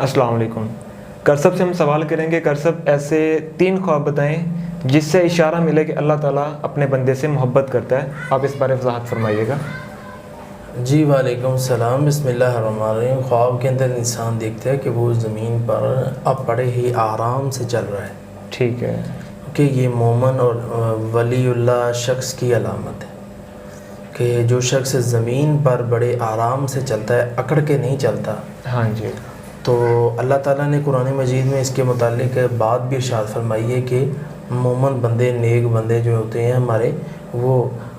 अस्सलाम वालेकुम। करसब से हम सवाल करेंगे, करसब ऐसे 3 ख्वाब बताएं जिससे इशारा मिले कि अल्लाह ताला अपने बंदे से मोहब्बत करता है। आप इस बारे में वजाहत फरमाइएगा। जी वालेकुम सलाम, बिस्मिल्लाहिर्रहमानिर्रहीम। ख्वाब के अंदर इंसान देखता है कि वो ज़मीन पर अब बड़े ही आराम से चल रहा है। ठीक है। कि ये मोमन और वलीउल्लाह शख्स की अलामत है कि जो शख्स ज़मीन पर बड़े आराम से चलता है, अकड़ के नहीं चलता। हाँ जी। तो अल्लाह ताला ने कुरान मजीद में इसके मुतालिक बात भी इरशाद फरमाई है कि मोमन बंदे, नेक बंदे जो होते हैं हमारे, वो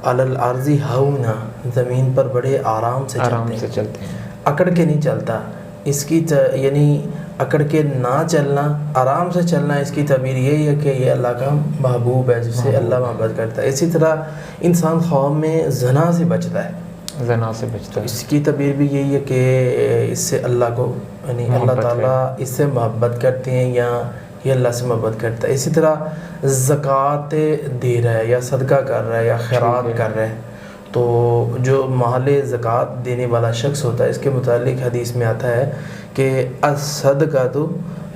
अलल अर्ज़ी हौना, ज़मीन पर बड़े आराम से चलते हैं, अकड़ के नहीं चलता। इसकी यानी अकड़ के ना चलना, आराम से चलना, इसकी तबीर यही है कि ये अल्लाह का महबूब है, जिससे अल्लाह मोहब्बत करता है। इसी तरह इंसान ख्वाब में ज़ना से बचता है, ज़ना से बचता है। इसकी तबीर भी यही है कि इससे अल्लाह को, यानी अल्लाह ताला इससे मोहब्बत करते हैं या ये अल्लाह से मोहब्बत करता है। इसी तरह ज़कात दे रहा है या सदका कर रहा है या खैरात कर रहा है, तो जो माले ज़कात देने वाला शख्स होता है, इसके मुतालिक हदीस में आता है कि सदका तो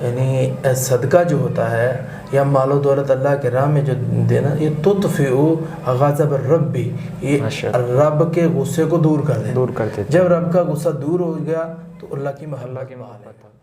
यानी सदका जो होता है या मालो दौलत अल्लाह के राह में जो देना, ये तुतफ़िउ ग़ज़ब रब्बी, ये रब के गुस्से को दूर कर देते। जब रब का गुस्सा दूर हो गया तो अल्लाह की मोहब्बत